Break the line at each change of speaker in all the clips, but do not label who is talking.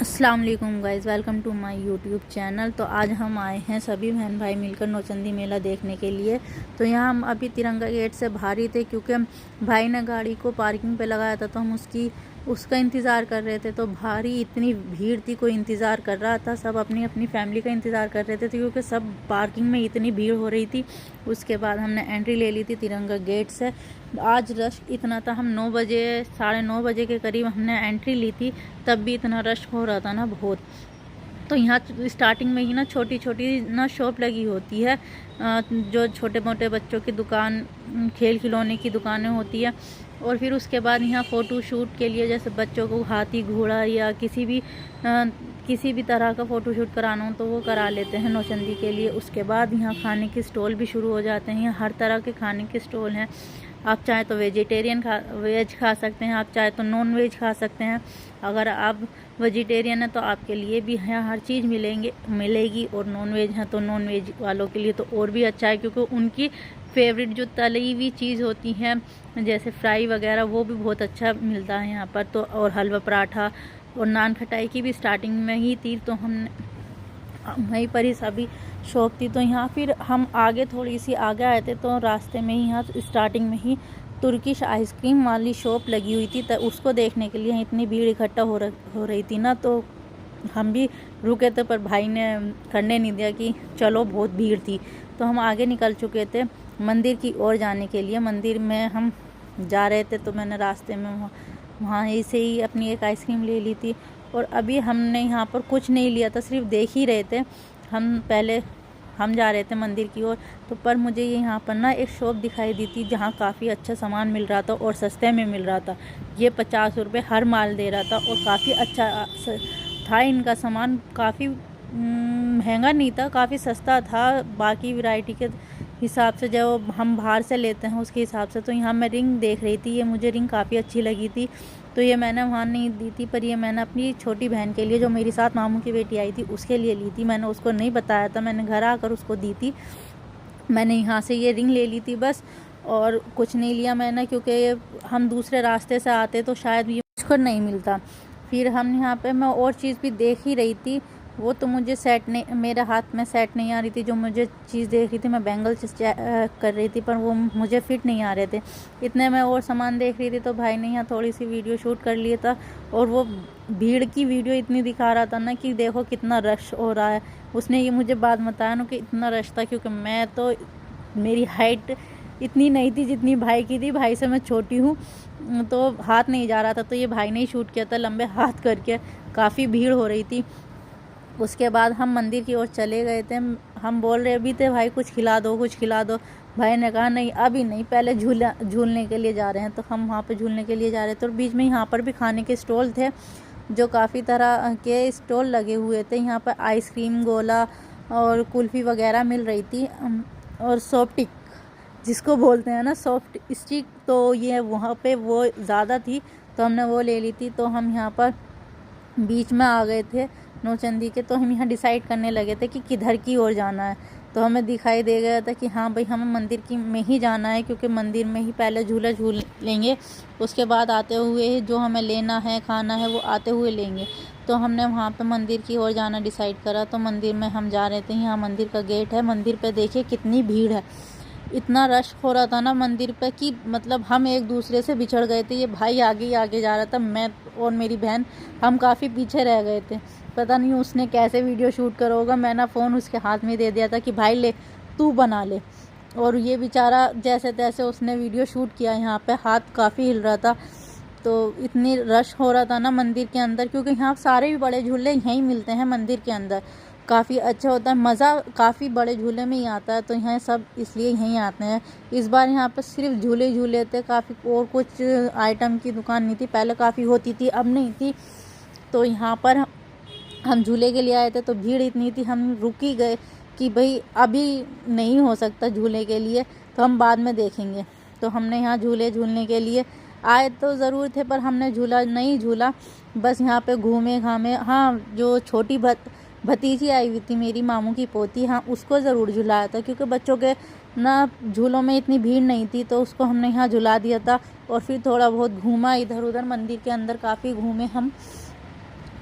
अस्सलाम वालेकुम guys, welcome to my YouTube channel. तो आज हम आए हैं सभी बहन भाई मिलकर नौचंदी मेला देखने के लिए। तो यहाँ हम अभी तिरंगा गेट से बाहर ही थे, क्योंकि भाई ने गाड़ी को पार्किंग पे लगाया था, तो हम उसका इंतज़ार कर रहे थे। तो भारी इतनी भीड़ थी, कोई इंतज़ार कर रहा था, सब अपनी अपनी फैमिली का इंतज़ार कर रहे थे, क्योंकि सब पार्किंग में इतनी भीड़ हो रही थी। उसके बाद हमने एंट्री ले ली थी तिरंगा गेट से। आज रश इतना था, हम 9 बजे 9:30 बजे के करीब हमने एंट्री ली थी, तब भी इतना रश हो रहा था ना बहुत। तो यहाँ स्टार्टिंग में ही ना छोटी छोटी ना शॉप लगी होती है, जो छोटे मोटे बच्चों की दुकान, खेल खिलौने की दुकानें होती है। और फिर उसके बाद यहाँ फ़ोटो शूट के लिए, जैसे बच्चों को हाथी घोड़ा या किसी भी तरह का फ़ोटो शूट कराना हो तो वो करा लेते हैं नौचंदी के लिए। उसके बाद यहाँ खाने के स्टॉल भी शुरू हो जाते हैं। यहाँ हर तरह के खाने के स्टॉल हैं। आप चाहे तो वेज खा सकते हैं, आप चाहे तो नॉन वेज खा सकते हैं। अगर आप वेजिटेरियन हैं तो आपके लिए भी यहाँ हर चीज़ मिलेगी, और नॉन वेज हैं तो नॉन वेज वालों के लिए तो और भी अच्छा है, क्योंकि उनकी फेवरेट जो तली हुई चीज़ होती है, जैसे फ्राई वगैरह, वो भी बहुत अच्छा मिलता है यहाँ पर। तो और हलवा पराठा और नान खटाई की भी स्टार्टिंग में ही थी, तो हमने वहीं पर ही सभी शॉप थी। तो यहाँ फिर हम आगे थोड़ी सी आगे आए थे, तो रास्ते में ही यहाँ स्टार्टिंग में ही तुर्किश आइसक्रीम वाली शॉप लगी हुई थी। तो उसको देखने के लिए इतनी भीड़ इकट्ठा हो रही थी ना, तो हम भी रुके थे, पर भाई ने करने नहीं दिया कि चलो, बहुत भीड़ थी। तो हम आगे निकल चुके थे मंदिर की ओर जाने के लिए। मंदिर में हम जा रहे थे, तो मैंने रास्ते में वहाँ से ही अपनी एक आइसक्रीम ले ली थी। और अभी हमने यहाँ पर कुछ नहीं लिया था, सिर्फ देख ही रहे थे। हम जा रहे थे मंदिर की ओर, तो पर मुझे यहाँ पर ना एक शॉप दिखाई दी थी, जहाँ काफ़ी अच्छा सामान मिल रहा था और सस्ते में मिल रहा था। ये 50 रुपये हर माल दे रहा था, और काफ़ी अच्छा था इनका सामान। काफ़ी महंगा नहीं था, काफ़ी सस्ता था बाकी वैरायटी के हिसाब से, जो हम बाहर से लेते हैं उसके हिसाब से। तो यहाँ मैं रिंग देख रही थी, ये मुझे रिंग काफ़ी अच्छी लगी थी, तो ये मैंने वहाँ नहीं दी थी, पर ये मैंने अपनी छोटी बहन के लिए, जो मेरे साथ मामू की बेटी आई थी, उसके लिए ली थी। मैंने उसको नहीं बताया था, मैंने घर आकर उसको दी थी। मैंने यहाँ से ये रिंग ले ली थी बस, और कुछ नहीं लिया मैंने, क्योंकि हम दूसरे रास्ते से आते तो शायद ये मुझको नहीं मिलता। फिर हम यहाँ पे मैं और चीज़ भी देख ही रही थी, वो तो मुझे सेट नहीं, मेरे हाथ में सेट नहीं आ रही थी। जो मुझे चीज़ देख रही थी, मैं बैंगल्स कर रही थी, पर वो मुझे फिट नहीं आ रहे थे। इतने में और सामान देख रही थी, तो भाई ने यहाँ थोड़ी सी वीडियो शूट कर लिया था, और वो भीड़ की वीडियो इतनी दिखा रहा था ना कि देखो कितना रश हो रहा है। उसने ये मुझे बात बताया ना कि इतना रश था, क्योंकि मेरी हाइट इतनी नहीं थी जितनी भाई की थी। भाई से मैं छोटी हूँ, तो हाथ नहीं जा रहा था, तो ये भाई ने ही शूट किया था लंबे हाथ करके। काफ़ी भीड़ हो रही थी। उसके बाद हम मंदिर की ओर चले गए थे। हम बोल रहे भी थे, भाई कुछ खिला दो, कुछ खिला दो। भाई ने कहा नहीं, अभी नहीं, पहले झूलने के लिए जा रहे हैं। तो हम वहाँ पे झूलने के लिए जा रहे थे, और बीच में यहाँ पर भी खाने के स्टॉल थे, जो काफ़ी तरह के स्टॉल लगे हुए थे। यहाँ पर आइसक्रीम, गोला और कुल्फ़ी वगैरह मिल रही थी, और सॉफ्ट जिसको बोलते हैं ना, सॉफ्ट स्टिक, तो ये वहाँ पे वो ज़्यादा थी, तो हमने वो ले ली थी। तो हम यहाँ पर बीच में आ गए थे नौचंदी के, तो हम यहाँ डिसाइड करने लगे थे कि किधर की ओर जाना है। तो हमें दिखाई दे गया था कि हाँ भाई, हमें मंदिर की में ही जाना है, क्योंकि मंदिर में ही पहले झूला झूल लेंगे, उसके बाद आते हुए जो हमें लेना है, खाना है, वो आते हुए लेंगे। तो हमने वहाँ पे मंदिर की ओर जाना डिसाइड करा। तो मंदिर में हम जा रहे थे। यहाँ मंदिर का गेट है। मंदिर पे देखिए कितनी भीड़ है, इतना रश हो रहा था ना मंदिर पे कि मतलब हम एक दूसरे से बिछड़ गए थे। ये भाई आगे ही आगे जा रहा था, मैं और मेरी बहन हम काफ़ी पीछे रह गए थे। पता नहीं उसने कैसे वीडियो शूट करा होगा। मैंने फ़ोन उसके हाथ में दे दिया था कि भाई ले, तू बना ले। और ये बेचारा जैसे तैसे उसने वीडियो शूट किया। यहाँ पे हाथ काफ़ी हिल रहा था, तो इतनी रश हो रहा था ना मंदिर के अंदर, क्योंकि यहाँ सारे भी बड़े झूले यहीं मिलते हैं मंदिर के अंदर। काफ़ी अच्छा होता है, मज़ा काफ़ी बड़े झूले में ही आता है, तो यहाँ सब इसलिए यहीं आते हैं। इस बार यहाँ पर सिर्फ झूले थे, काफ़ी और कुछ आइटम की दुकान नहीं थी। पहले काफ़ी होती थी, अब नहीं थी। तो यहाँ पर हम झूले के लिए आए थे, तो भीड़ इतनी थी, हम रुक ही गए कि भाई अभी नहीं हो सकता झूले के लिए, तो हम बाद में देखेंगे। तो हमने यहाँ झूलने के लिए आए तो ज़रूर थे, पर हमने झूला नहीं झूला, बस यहाँ पे घूमे घामे। हाँ, जो छोटी भतीजी आई हुई थी, मेरी मामू की पोती, हाँ उसको ज़रूर झुलाया था, क्योंकि बच्चों के ना झूलों में इतनी भीड़ नहीं थी, तो उसको हमने यहाँ झुला दिया था। और फिर थोड़ा बहुत घूमा इधर उधर मंदिर के अंदर, काफ़ी घूमे हम।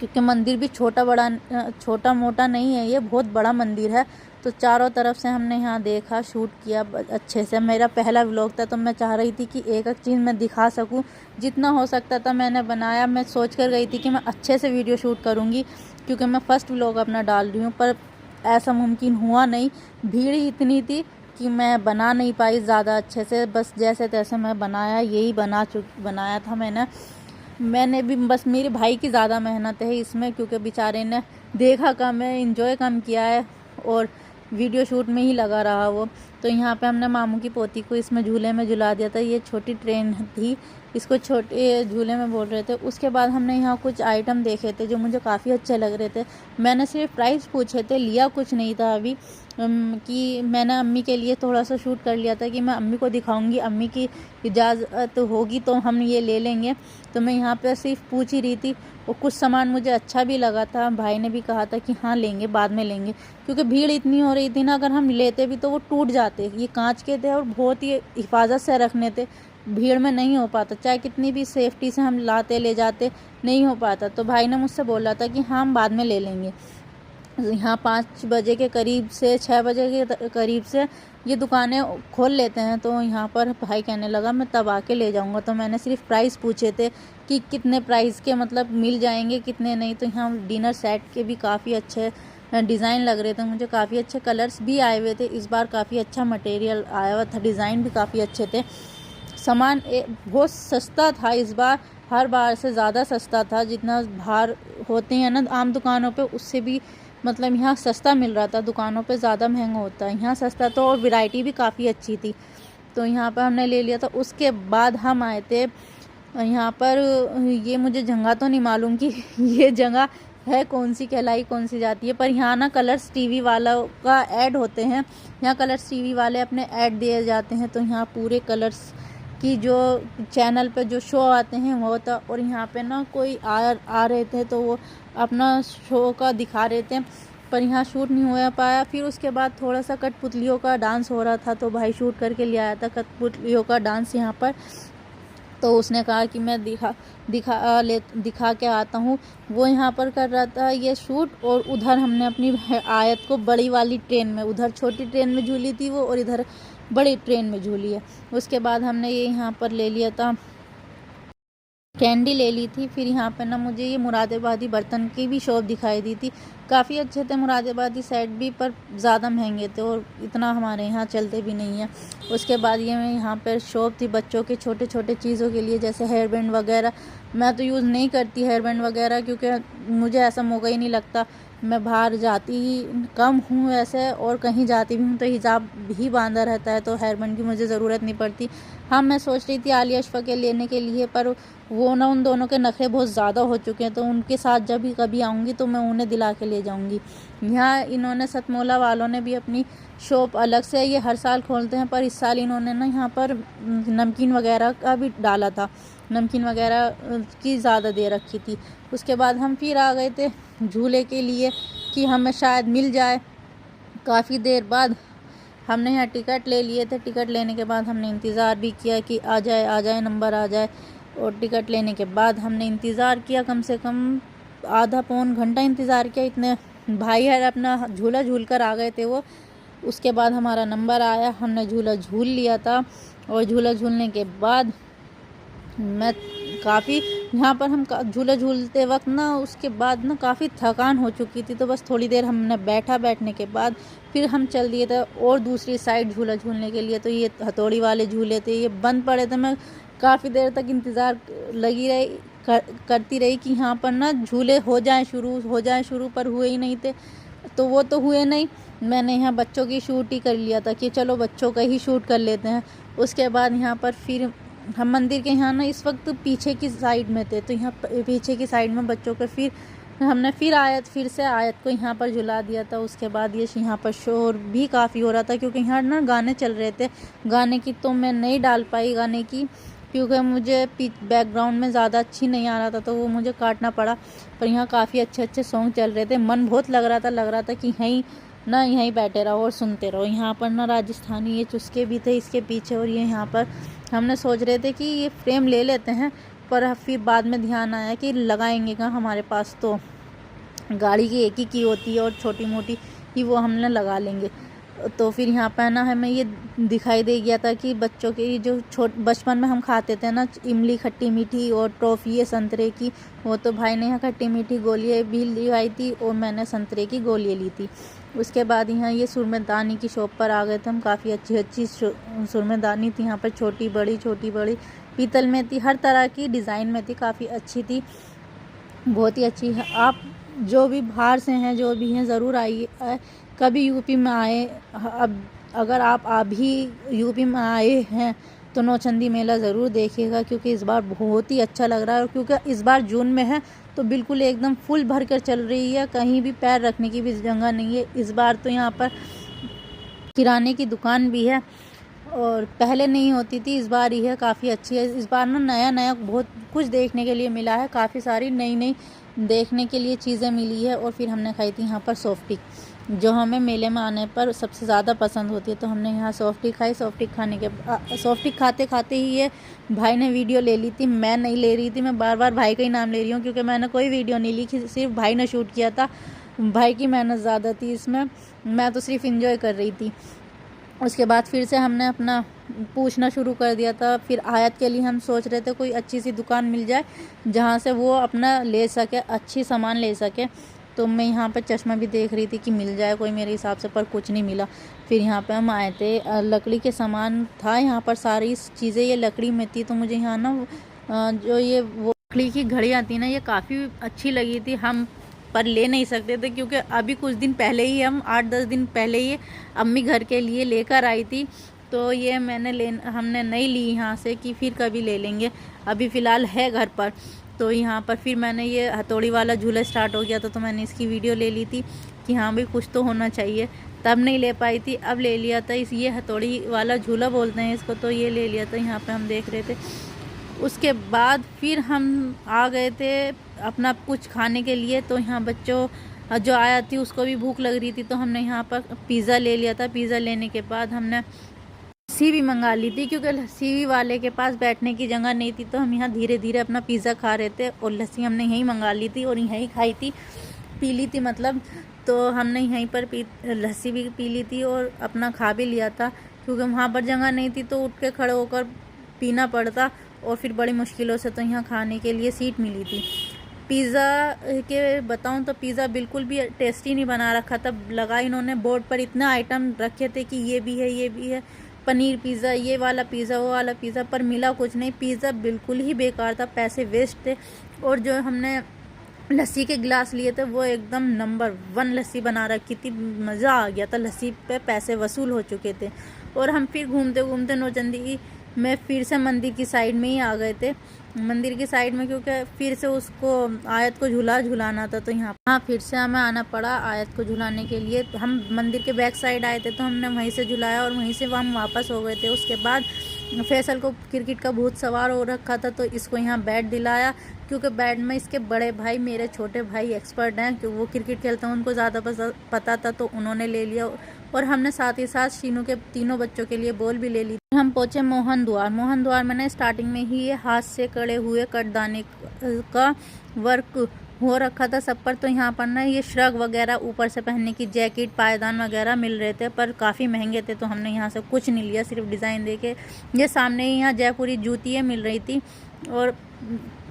क्योंकि मंदिर भी छोटा मोटा नहीं है, ये बहुत बड़ा मंदिर है। तो चारों तरफ से हमने यहाँ देखा, शूट किया अच्छे से। मेरा पहला व्लॉग था तो मैं चाह रही थी कि एक चीज़ मैं दिखा सकूँ, जितना हो सकता था मैंने बनाया। मैं सोच कर गई थी कि मैं अच्छे से वीडियो शूट करूँगी, क्योंकि मैं फ़र्स्ट व्लॉग अपना डाल रही हूँ। पर ऐसा मुमकिन हुआ नहीं, भीड़ ही इतनी थी कि मैं बना नहीं पाई ज़्यादा अच्छे से। बस जैसे तैसे मैं बनाया, यही बनाया था मैंने भी। बस मेरे भाई की ज़्यादा मेहनत है इसमें, क्योंकि बेचारे ने देखा कम है, एंजॉय कम किया है और वीडियो शूट में ही लगा रहा वो। तो यहाँ पे हमने मामू की पोती को इसमें झूले में झुला दिया था। ये छोटी ट्रेन थी, इसको छोटे झूले में बोल रहे थे। उसके बाद हमने यहाँ कुछ आइटम देखे थे जो मुझे काफ़ी अच्छे लग रहे थे। मैंने सिर्फ प्राइस पूछे थे, लिया कुछ नहीं था अभी। कि मैंने अम्मी के लिए थोड़ा सा शूट कर लिया था कि मैं अम्मी को दिखाऊंगी, अम्मी की इजाज़त होगी तो हम ये ले लेंगे। तो मैं यहाँ पे सिर्फ पूछ ही रही थी, और कुछ सामान मुझे अच्छा भी लगा था। भाई ने भी कहा था कि हाँ लेंगे, बाद में लेंगे, क्योंकि भीड़ इतनी हो रही थी ना, अगर हम लेते भी तो वो टूट जाते। ये कांच के थे और बहुत ही हिफाजत से रखने थे, भीड़ में नहीं हो पाता। चाहे कितनी भी सेफ्टी से हम लाते ले जाते, नहीं हो पाता। तो भाई ने मुझसे बोला था कि हाँ हम बाद में ले लेंगे। यहाँ 5 बजे के करीब से 6 बजे के करीब से ये दुकानें खोल लेते हैं। तो यहाँ पर भाई कहने लगा मैं तब आके ले जाऊँगा। तो मैंने सिर्फ प्राइस पूछे थे कि कितने प्राइस के मतलब मिल जाएंगे, कितने नहीं। तो यहाँ डिनर सेट के भी काफ़ी अच्छे डिज़ाइन लग रहे थे मुझे, काफ़ी अच्छे कलर्स भी आए हुए थे इस बार, काफ़ी अच्छा मटेरियल आया हुआ था, डिज़ाइन भी काफ़ी अच्छे थे। सामान बहुत सस्ता था इस बार, हर बार से ज़्यादा सस्ता था। जितना बाहर होते हैं ना आम दुकानों पे, उससे भी मतलब यहाँ सस्ता मिल रहा था। दुकानों पे ज़्यादा महंगा होता है, यहाँ सस्ता तो, और वैरायटी भी काफ़ी अच्छी थी। तो यहाँ पर हमने ले लिया था। उसके बाद हम आए थे यहाँ पर, ये मुझे जगह तो नहीं मालूम कि ये जगह है कौन सी, कहलाई कौन सी जाती है। पर यहाँ ना कलर्स टीवी वालों का ऐड होते हैं, यहाँ कलर्स टीवी वाले अपने ऐड दिए जाते हैं। तो यहाँ पूरे कलर्स की जो चैनल पे जो शो आते हैं वो था। और यहाँ पे ना कोई आ रहे थे तो वो अपना शो का दिखा रहे थे, पर यहाँ शूट नहीं हो पाया। फिर उसके बाद थोड़ा सा कठपुतलियों का डांस हो रहा था, तो भाई शूट करके ले आया था कठपुतलियों का डांस यहाँ पर। तो उसने कहा कि मैं दिखा के आता हूँ। वो यहाँ पर कर रहा था ये शूट, और उधर हमने अपनी आयत को बड़ी वाली ट्रेन में, उधर छोटी ट्रेन में झूली थी वो, और इधर बड़ी ट्रेन में झूली है। उसके बाद हमने ये यहाँ पर ले लिया था, कैंडी ले ली थी। फिर यहाँ पे ना मुझे ये मुरादाबादी बर्तन की भी शॉप दिखाई दी थी, काफ़ी अच्छे थे मुरादाबादी सेट भी, पर ज़्यादा महंगे थे और इतना हमारे यहाँ चलते भी नहीं है। उसके बाद ये यहाँ पर शॉप थी बच्चों के छोटे छोटे चीज़ों के लिए, जैसे हेयर बैंड वगैरह। मैं तो यूज़ नहीं करती हेयर बैंड वगैरह, क्योंकि मुझे ऐसा मौका ही नहीं लगता। मैं बाहर जाती ही कम हूँ वैसे, और कहीं जाती भी हूँ तो हिजाब ही बांधा रहता है, तो हेयर बैंड की मुझे ज़रूरत नहीं पड़ती। हाँ मैं सोच रही थी आलिया अशफा के लेने के लिए, पर वो ना उन दोनों के नखरे बहुत ज़्यादा हो चुके हैं। तो उनके साथ जब भी कभी आऊँगी तो मैं उन्हें दिला के ले जाऊँगी। यहाँ इन्होंने सतमोला वालों ने भी अपनी शॉप अलग से, ये हर साल खोलते हैं, पर इस साल इन्होंने ना यहाँ पर नमकीन वगैरह का भी डाला था, नमकीन वगैरह की ज़्यादा दे रखी थी। उसके बाद हम फिर आ गए थे झूले के लिए कि हमें शायद मिल जाए। काफ़ी देर बाद हमने यहाँ टिकट ले लिए थे। टिकट लेने के बाद हमने इंतज़ार भी किया कि आ जाए नंबर आ जाए। और टिकट लेने के बाद हमने इंतज़ार किया, कम से कम आधा पौन घंटा इंतज़ार किया। इतने भाई है अपना झूला झूल कर आ गए थे वो। उसके बाद हमारा नंबर आया, हमने झूला झूल लिया था। और झूला झूलने के बाद मैं काफ़ी यहाँ पर हम झूला झूलते वक्त ना, उसके बाद ना काफ़ी थकान हो चुकी थी। तो बस थोड़ी देर हमने बैठने के बाद फिर हम चल दिए थे और दूसरी साइड झूला झूलने के लिए। तो ये हथौड़ी वाले झूले थे, ये बंद पड़े थे। मैं काफ़ी देर तक इंतज़ार करती रही कि यहाँ पर ना झूले हो जाएं शुरू, पर हुए ही नहीं थे। तो वो तो हुए नहीं। मैंने यहाँ बच्चों की शूट ही कर लिया था कि चलो बच्चों का ही शूट कर लेते हैं। उसके बाद यहाँ पर फिर हम मंदिर के यहाँ ना इस वक्त पीछे की साइड में थे, तो यहाँ पीछे की साइड में बच्चों को फिर हमने फिर से आयत को यहाँ पर झुला दिया था। उसके बाद ये यहाँ पर शोर भी काफ़ी हो रहा था, क्योंकि यहाँ ना गाने चल रहे थे। गाने की तो मैं नहीं डाल पाई गाने की, क्योंकि मुझे बैकग्राउंड में ज़्यादा अच्छी नहीं आ रहा था, तो वो मुझे काटना पड़ा। पर यहाँ काफ़ी अच्छे सॉन्ग चल रहे थे, मन बहुत लग रहा था कि यहीं बैठे रहो और सुनते रहो। यहाँ पर ना राजस्थानी ये चुस्के भी थे इसके पीछे, और ये यहाँ पर हमने सोच रहे थे कि ये फ्रेम ले लेते हैं, पर फिर बाद में ध्यान आया कि लगाएंगे कहाँ, हमारे पास तो गाड़ी की एक ही की होती है और छोटी मोटी की वो हमने लगा लेंगे। तो फिर यहाँ पर ना हमें ये दिखाई दे गया था कि बच्चों के जो बचपन में हम खाते थे ना, इमली खट्टी मीठी और टॉफ़ी है संतरे की, वो तो भाई ने यहाँ खट्टी मीठी गोलियाँ भी ली थी और मैंने संतरे की गोलियाँ ली थी। उसके बाद यहाँ ये सुरमेदानी की शॉप पर आ गए थे हम। काफ़ी अच्छी सुरमेदानी थी यहाँ पर, छोटी बड़ी पीतल में थी, हर तरह की डिज़ाइन में थी, काफ़ी अच्छी थी, बहुत ही अच्छी है। आप जो भी बाहर से हैं, जो भी हैं, ज़रूर आइए, कभी यूपी में आए। अब अगर आप अभी यूपी में आए हैं तो नौचंदी मेला ज़रूर देखिएगा, क्योंकि इस बार बहुत ही अच्छा लग रहा है। और क्योंकि इस बार जून में है तो बिल्कुल एकदम फुल भर कर चल रही है, कहीं भी पैर रखने की भी जगह नहीं है। इस बार तो यहाँ पर किराने की दुकान भी है और पहले नहीं होती थी, इस बार ही है, काफ़ी अच्छी है। इस बार ना नया बहुत कुछ देखने के लिए मिला है, काफ़ी सारी नई देखने के लिए चीज़ें मिली है। और फिर हमने खाई थी यहाँ पर सॉफ्टी, जो हमें मेले में आने पर सबसे ज़्यादा पसंद होती है। तो हमने यहाँ सॉफ्टी खाई। सॉफ्टी खाते खाते ही ये भाई ने वीडियो ले ली थी, मैं नहीं ले रही थी। मैं बार बार भाई का ही नाम ले रही हूँ, क्योंकि मैंने कोई वीडियो नहीं ली, सिर्फ भाई ने शूट किया था। भाई की मेहनत ज़्यादा थी इसमें, मैं तो सिर्फ इंजॉय कर रही थी। उसके बाद फिर से हमने अपना पूछना शुरू कर दिया था। फिर आयत के लिए हम सोच रहे थे कोई अच्छी सी दुकान मिल जाए जहाँ से वो अपना ले सके, अच्छी सामान ले सके। तो मैं यहाँ पर चश्मा भी देख रही थी कि मिल जाए कोई मेरे हिसाब से, पर कुछ नहीं मिला। फिर यहाँ पे हम आए थे, लकड़ी के सामान था यहाँ पर, सारी चीज़ें ये लकड़ी में थी। तो मुझे यहाँ ना जो ये वो लकड़ी की घड़ी आती है ना, ये काफ़ी अच्छी लगी थी। हम पर ले नहीं सकते थे, क्योंकि अभी कुछ दिन पहले ही, हम 8-10 दिन पहले ही अम्मी घर के लिए लेकर आई थी। तो ये हमने नहीं ली यहाँ से कि फिर कभी ले लेंगे, अभी फ़िलहाल है घर पर। तो यहाँ पर फिर मैंने ये हथौड़ी वाला झूला स्टार्ट हो गया था, तो मैंने इसकी वीडियो ले ली थी कि हाँ भाई कुछ तो होना चाहिए। तब नहीं ले पाई थी, अब ले लिया था। ये हथौड़ी वाला झूला बोलते हैं इसको, तो ये ले लिया था। यहाँ पे हम देख रहे थे। उसके बाद फिर हम आ गए थे अपना कुछ खाने के लिए। तो यहाँ बच्चों जो आया थी उसको भी भूख लग रही थी, तो हमने यहाँ पर पिज़्ज़ा ले लिया था। पिज़्ज़ा लेने के बाद हमने लस्सी भी मंगा ली थी, क्योंकि लस्सी वाले के पास बैठने की जगह नहीं थी। तो हम यहाँ धीरे धीरे अपना पिज़्ज़ा खा रहे थे, और लस्सी हमने यहीं मंगा ली थी और यहीं खाई थी, पी ली थी मतलब। तो हमने यहीं पर लस्सी भी पी ली थी और अपना खा भी लिया था, क्योंकि वहाँ पर जगह नहीं थी तो उठ के खड़े होकर पीना पड़ता, और फिर बड़ी मुश्किलों से तो यहाँ खाने के लिए सीट मिली थी। पिज़्ज़ा के बताऊँ तो पिज़्ज़ा बिल्कुल भी टेस्टी नहीं बना रखा था। लगा इन्होंने बोर्ड पर इतने आइटम रखे थे कि ये भी है, पनीर पिज़्ज़ा, ये वाला पिज़्ज़ा, वो वाला पिज़्ज़ा, पर मिला कुछ नहीं। पिज़्ज़ा बिल्कुल ही बेकार था, पैसे वेस्ट थे। और जो हमने लस्सी के गिलास लिए थे वो एकदम नंबर 1 लस्सी बना रखी थी, मज़ा आ गया था। लस्सी पे पैसे वसूल हो चुके थे। और हम फिर घूमते घूमते नौचंदी में फिर से मंदिर की साइड में ही आ गए थे, मंदिर की साइड में, क्योंकि फिर से उसको आयत को झुलाना था। तो यहाँ फिर से हमें आना पड़ा आयत को झुलाने के लिए। तो हम मंदिर के बैक साइड आए थे, तो हमने वहीं से झुलाया और वहीं से हम वापस हो गए थे। उसके बाद फैसल को क्रिकेट का भूत सवार हो रखा था, तो इसको यहाँ बैट दिलाया, क्योंकि बैट में इसके बड़े भाई, मेरे छोटे भाई एक्सपर्ट हैं, कि वो क्रिकेट खेलते हैं, उनको ज़्यादा पता था, तो उन्होंने ले लिया। और हमने साथ ही साथ शीनू के तीनों बच्चों के लिए बॉल भी ले ली। हम पहुँचे मोहन द्वार मैंने स्टार्टिंग में ही ये हाथ से कड़े हुए कटदाने का वर्क हो रखा था सब पर। तो यहाँ पर ना ये श्रग वगैरह, ऊपर से पहनने की जैकेट, पायदान वगैरह मिल रहे थे, पर काफ़ी महंगे थे। तो हमने यहाँ से कुछ नहीं लिया, सिर्फ डिज़ाइन देके। ये सामने ही यहाँ जयपुरी जूतियाँ मिल रही थी, और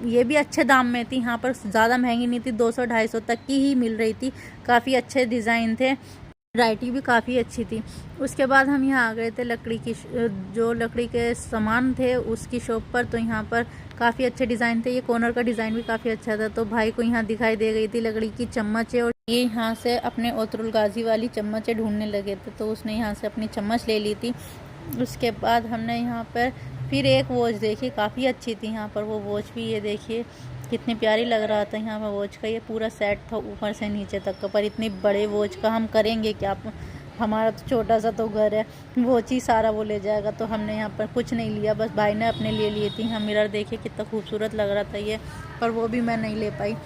ये भी अच्छे दाम में थी, यहाँ पर ज़्यादा महंगी नहीं थी, 200-250 तक की ही मिल रही थी। काफ़ी अच्छे डिज़ाइन थे, वैरायटी भी काफ़ी अच्छी थी। उसके बाद हम यहाँ आ गए थे जो लकड़ी के सामान थे उसकी शॉप पर। तो यहाँ पर काफ़ी अच्छे डिज़ाइन थे, ये कॉर्नर का डिज़ाइन भी काफ़ी अच्छा था। तो भाई को यहाँ दिखाई दे गई थी लकड़ी की चम्मचें, और ये यहाँ से अपने ओतरुल गाजी वाली चम्मचें ढूंढने लगे थे, तो उसने यहाँ से अपनी चम्मच ले ली थी। उसके बाद हमने यहाँ पर फिर एक वॉच देखी, काफ़ी अच्छी थी यहाँ पर वो वॉच भी। ये देखिए कितनी प्यारी लग रहा था यहाँ पर वॉच का, ये पूरा सेट था ऊपर से नीचे तक का। पर इतनी बड़े वॉच का हम करेंगे क्या, हमारा तो छोटा सा तो घर है, वॉच ही सारा वो ले जाएगा। तो हमने यहाँ पर कुछ नहीं लिया, बस भाई ने अपने लिए लिए थी। हम मिरर देखे कितना खूबसूरत लग रहा था ये, पर वो भी मैं नहीं ले पाई।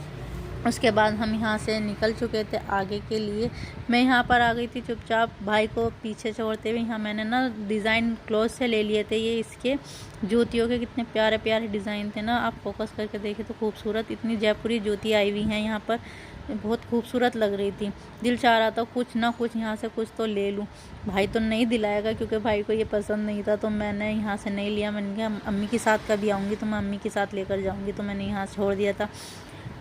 उसके बाद हम यहाँ से निकल चुके थे आगे के लिए। मैं यहाँ पर आ गई थी चुपचाप, भाई को पीछे छोड़ते हुए। यहाँ मैंने ना डिज़ाइन क्लोज से ले लिए थे। ये इसके जूतियों के कितने प्यारे प्यारे डिज़ाइन थे ना, आप फोकस करके देखें तो खूबसूरत इतनी जयपुरी जूती आई हुई हैं यहाँ पर, बहुत खूबसूरत लग रही थी। दिल चाह रहा था कुछ ना कुछ यहाँ से कुछ तो ले लूँ। भाई तो नहीं दिलाएगा क्योंकि भाई को ये पसंद नहीं था, तो मैंने यहाँ से नहीं लिया। मैंने कहा अम्मी के साथ कभी आऊँगी तो मैं अम्मी के साथ लेकर जाऊँगी, तो मैंने यहाँ छोड़ दिया था।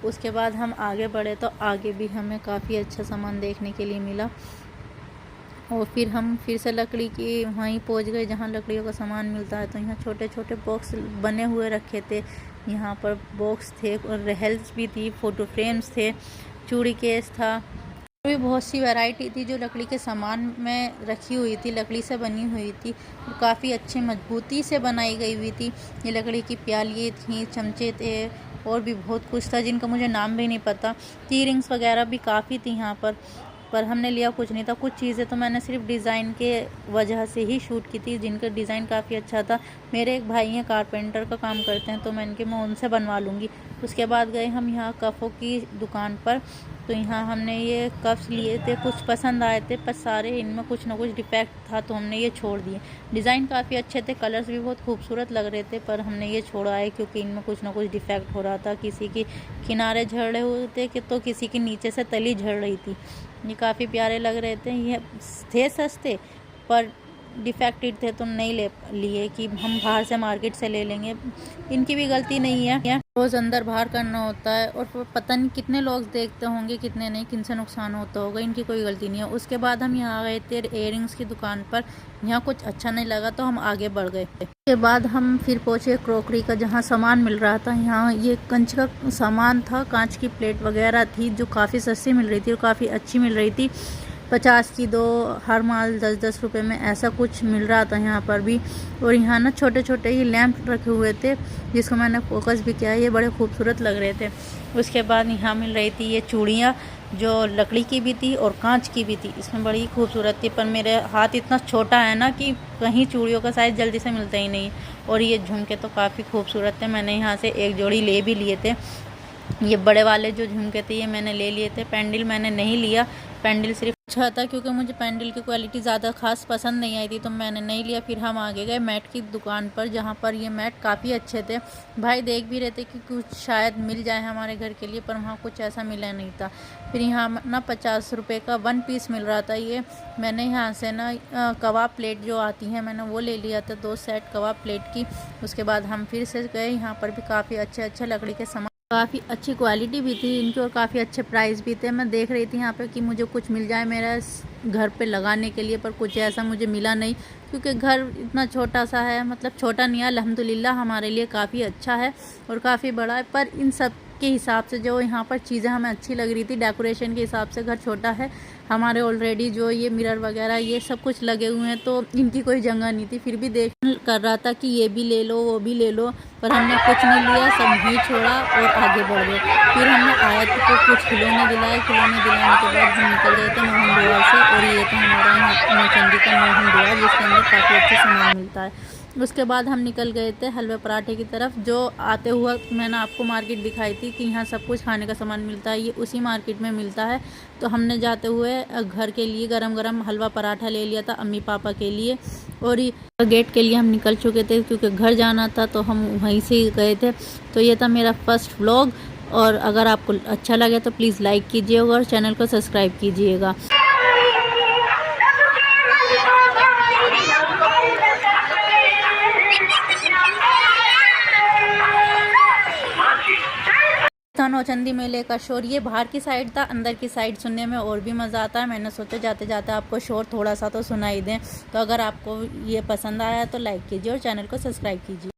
उसके बाद हम आगे बढ़े तो आगे भी हमें काफ़ी अच्छा सामान देखने के लिए मिला, और फिर हम फिर से लकड़ी की वहीं पहुंच गए जहां लकड़ियों का सामान मिलता है। तो यहाँ छोटे छोटे बॉक्स बने हुए रखे थे, यहाँ पर बॉक्स थे और रेहल्स भी थी, फ़ोटो फ्रेम्स थे, चूड़ी केस था, भी बहुत सी वैरायटी थी जो लकड़ी के सामान में रखी हुई थी, लकड़ी से बनी हुई थी, काफ़ी अच्छी मजबूती से बनाई गई हुई थी। ये लकड़ी की प्यालियाँ थी, चमचे थे, और भी बहुत कुछ था जिनका मुझे नाम भी नहीं पता। की रिंग्स वगैरह भी काफ़ी थी यहाँ पर हमने लिया कुछ नहीं था। कुछ चीज़ें तो मैंने सिर्फ डिज़ाइन के वजह से ही शूट की थी, जिनका डिज़ाइन काफ़ी अच्छा था। मेरे एक भाई हैं कारपेंटर का काम करते हैं, तो मैं उनसे बनवा लूँगी। उसके बाद गए हम यहाँ कफ़ों की दुकान पर, तो यहाँ हमने ये कप्स लिए थे, कुछ पसंद आए थे, पर सारे इनमें कुछ ना कुछ डिफेक्ट था, तो हमने ये छोड़ दिए। डिज़ाइन काफ़ी अच्छे थे, कलर्स भी बहुत खूबसूरत लग रहे थे, पर हमने ये छोड़ा है क्योंकि इनमें कुछ ना कुछ डिफेक्ट हो रहा था। किसी की किनारे झड़ रहे हुए थे कि तो किसी की नीचे से तली झड़ रही थी। ये काफ़ी प्यारे लग रहे थे, ये थे सस्ते पर डिफेक्टेड थे, तो नहीं ले लिए कि हम बाहर से मार्केट से ले लेंगे। इनकी भी गलती नहीं है, रोज़ अंदर बाहर करना होता है, और पता नहीं कितने लोग देखते होंगे कितने नहीं, किन से नुकसान होता होगा, इनकी कोई गलती नहीं है। उसके बाद हम यहाँ गए थे इयररिंग्स की दुकान पर, यहाँ कुछ अच्छा नहीं लगा तो हम आगे बढ़ गए। उसके बाद हम फिर पहुँचे क्रॉकरी का जहाँ सामान मिल रहा था। यहाँ ये कंच का सामान था, कांच की प्लेट वगैरह थी जो काफ़ी सस्ती मिल रही थी और काफ़ी अच्छी मिल रही थी। 50 की 2, हर माल 10-10 रुपये में, ऐसा कुछ मिल रहा था यहाँ पर भी। और यहाँ ना छोटे छोटे ही लैंप रखे हुए थे जिसको मैंने फोकस भी किया, ये बड़े खूबसूरत लग रहे थे। उसके बाद यहाँ मिल रही थी ये चूड़ियाँ जो लकड़ी की भी थी और कांच की भी थी, इसमें बड़ी खूबसूरत थी, पर मेरे हाथ इतना छोटा है ना कि कहीं चूड़ियों का साइज़ जल्दी से मिलता ही नहीं। और ये झुमके तो काफ़ी खूबसूरत थे, मैंने यहाँ से एक जोड़ी ले भी लिए थे। ये बड़े वाले जो झुमके थे ये मैंने ले लिए थे। पेंडल मैंने नहीं लिया, पेंडल सिर्फ अच्छा था क्योंकि मुझे पेंडल की क्वालिटी ज़्यादा खास पसंद नहीं आई थी, तो मैंने नहीं लिया। फिर हम आगे गए मैट की दुकान पर, जहाँ पर ये मैट काफ़ी अच्छे थे। भाई देख भी रहे थे कि कुछ शायद मिल जाए हमारे घर के लिए, पर वहाँ कुछ ऐसा मिला नहीं था। फिर यहाँ ना 50 रुपये का 1 पीस मिल रहा था। ये मैंने यहाँ से ना कबाब प्लेट जो आती हैं मैंने वो ले लिया था, 2 सेट कबाब प्लेट की। उसके बाद हम फिर से गए, यहाँ पर भी काफ़ी अच्छे लकड़ी के सामान, काफ़ी अच्छी क्वालिटी भी थी इनकी और काफ़ी अच्छे प्राइस भी थे। मैं देख रही थी यहाँ पे कि मुझे कुछ मिल जाए मेरा घर पे लगाने के लिए, पर कुछ ऐसा मुझे मिला नहीं क्योंकि घर इतना छोटा सा है, मतलब छोटा नहीं है, अल्हम्दुलिल्लाह हमारे लिए काफ़ी अच्छा है और काफ़ी बड़ा है। पर इन सब के हिसाब से जो यहाँ पर चीज़ें हमें अच्छी लग रही थी, डेकोरेशन के हिसाब से घर छोटा है हमारे ऑलरेडी, जो ये मिरर वगैरह ये सब कुछ लगे हुए हैं, तो इनकी कोई जगह नहीं थी। फिर भी देख कर रहा था कि ये भी ले लो वो भी ले लो, पर हमने कुछ नहीं लिया, सब ही छोड़ा और आगे बढ़ गए। फिर हमने आयत को कुछ खिलौने दिलाए, खिलौने दिलाने के बाद हम निकल गए थे मोहन द्वार से, और ये था हमारा यहाँ नौचंदी का मोहन द्वार जिसके अंदर काफ़ी अच्छा सामान मिलता है। उसके बाद हम निकल गए थे हलवे पराठे की तरफ, जो आते हुआ मैंने आपको मार्केट दिखाई थी कि यहाँ सब कुछ खाने का सामान मिलता है, ये उसी मार्केट में मिलता है। तो हमने जाते हुए घर के लिए गरम गरम हलवा पराठा ले लिया था अम्मी पापा के लिए, और गेट के लिए हम निकल चुके थे क्योंकि घर जाना था, तो हम वहीं से गए थे। तो ये था मेरा फर्स्ट व्लॉग, और अगर आपको अच्छा लगे तो प्लीज़ लाइक कीजिएगा और चैनल को सब्सक्राइब कीजिएगा। नौचंदी मेले का शोर ये बाहर की साइड था, अंदर की साइड सुनने में और भी मज़ा आता है। मैंने सोचा जाते जाते आपको शोर थोड़ा सा तो सुनाई दें। तो अगर आपको ये पसंद आया तो लाइक कीजिए और चैनल को सब्सक्राइब कीजिए।